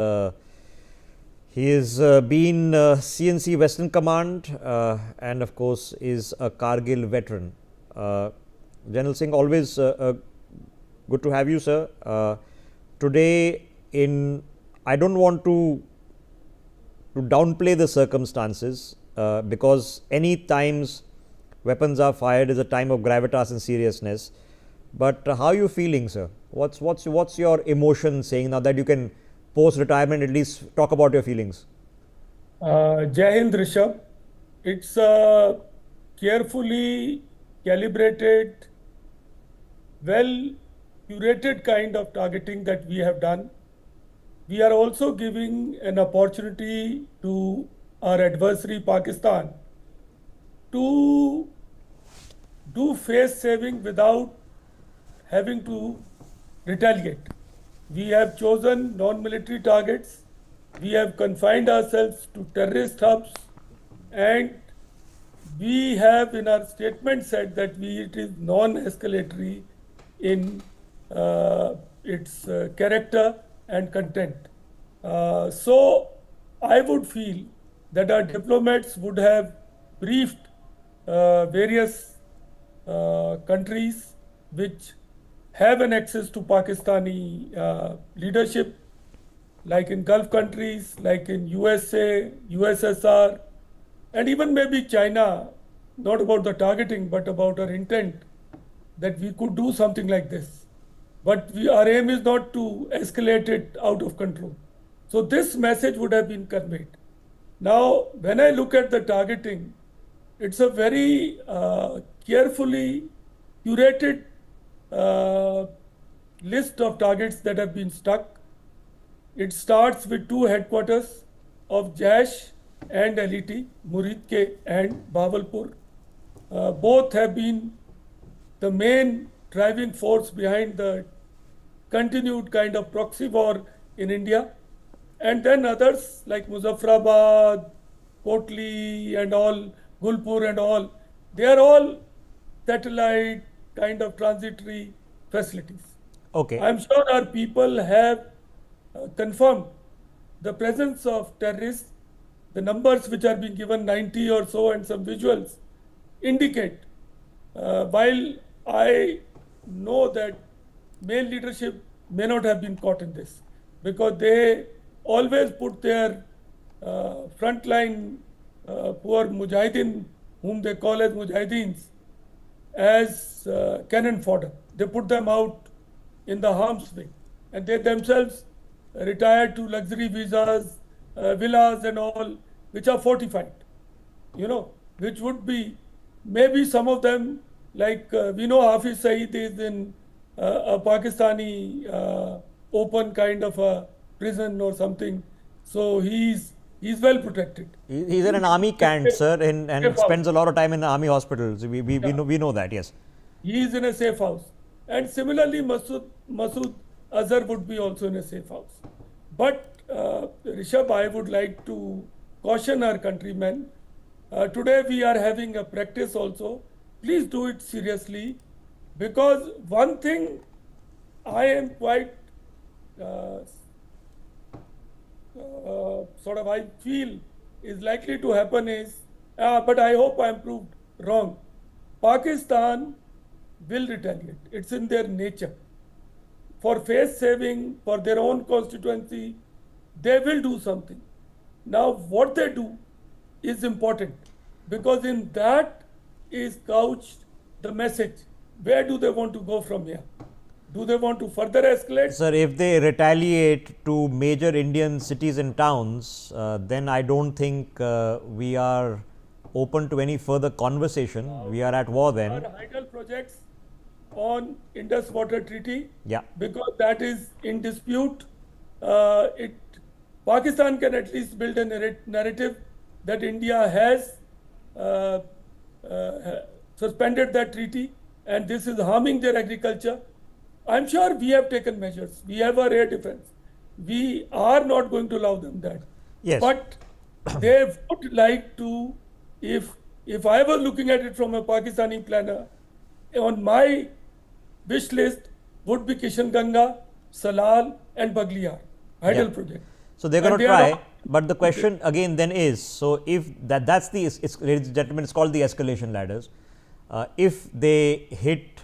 Uh, he has been CNC Western Command and of course is a Kargil veteran. General Singh, always good to have you, sir. Today, I don't want to downplay the circumstances because any times weapons are fired is a time of gravitas and seriousness. But how are you feeling, sir? What's your emotion saying now that you can post retirement at least talk about your feelings? Jai Hind, Rishabh. It's a carefully calibrated, well curated kind of targeting that we have done. We are also giving an opportunity to our adversary, Pakistan, to do face saving without having to retaliate. We have chosen non-military targets. We have confined ourselves to terrorist hubs, and we have in our statement said that it is non-escalatory in its character and content. So I would feel that our diplomats would have briefed various countries which have an access to Pakistani leadership, like in Gulf countries, like in USA, USSR, and even maybe China, not about the targeting, but about our intent that we could do something like this. But our aim is not to escalate it out of control. So this message would have been conveyed. Now, when I look at the targeting, it's a very carefully curated list of targets that have been struck. It starts with two headquarters of Jash and LET, Muridke and Bahawalpur. Both have been the main driving force behind the continued kind of proxy war in India. And then others like Muzaffarabad, Kotli and all, Gulpur and all, they are all satellite kind of transitory facilities. Okay. I'm sure our people have confirmed the presence of terrorists. The numbers which are being given, 90 or so, and some visuals indicate, while I know that male leadership may not have been caught in this, because they always put their frontline poor mujahideen, whom they call as mujahideens, as cannon fodder. They put them out in the harm's way, and they themselves retired to luxury visas, villas and all, which are fortified, which would be, maybe some of them, like we know Hafiz Saeed is in a Pakistani open kind of a prison or something. So he's well protected. He's in an army camp, sir, and spends a lot of time in the army hospitals. We know that, yes. He is in a safe house. And similarly, Masood Azhar would be also in a safe house. But Rishabh, I would like to caution our countrymen. Today we are having a practice also. Please do it seriously, because one thing I am quite I feel is likely to happen is, but I hope I am proved wrong. Pakistan will retaliate. It's in their nature. For face saving, for their own constituency, they will do something. Now, what they do is important, because in that is couched the message. Where do they want to go from here? Do they want to further escalate? Sir, if they retaliate to major Indian cities and towns, then I don't think we are open to any further conversation. We are at war then. Our idle projects on Indus Water Treaty, yeah, because that is in dispute. Pakistan can at least build a narrative that India has suspended that treaty and this is harming their agriculture. I'm sure we have taken measures. We have our air defense. We are not going to allow them that. Yes. But they would like to, if I was looking at it from a Pakistani planner, on my wish list would be Kishan Ganga, Salal and Bagliyar, idle project. So they're going And to they are try, all- but the question again then is: so if that's the, ladies and gentlemen, it's called the escalation ladders. If they hit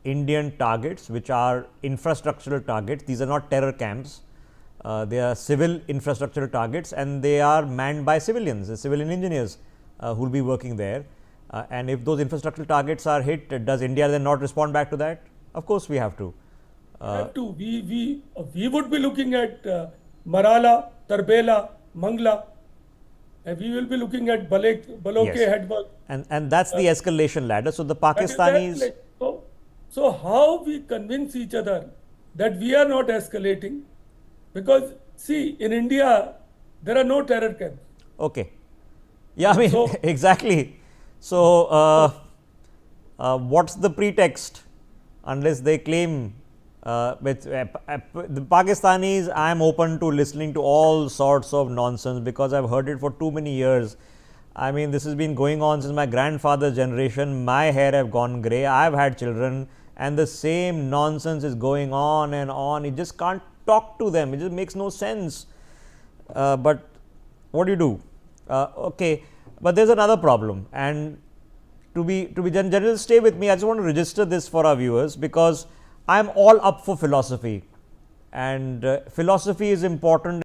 Indian targets, which are infrastructural targets, these are not terror camps. They are civil infrastructural targets, and they are manned by civilians, civilian engineers who will be working there. And if those infrastructural targets are hit, does India then not respond back to that? Of course, we have to. have to. We would be looking at Marala, Tarbela, Mangla, and we will be looking at Baloke Yes. headwork. And that's the escalation ladder. So the That is that Pakistanis. place. So how we convince each other that we are not escalating? Because see, in India, there are no terror camps. Okay. Yeah, I mean, So- exactly. So, what's the pretext? Unless they claim the Pakistanis, I am open to listening to all sorts of nonsense because I've heard it for too many years. I mean, this has been going on since my grandfather's generation. My hair have gone grey. I've had children, and the same nonsense is going on and on. You just can't talk to them. It just makes no sense. But what do you do? Okay, but there's another problem, and to be general, stay with me. I just want to register this for our viewers because I'm all up for philosophy, and philosophy is important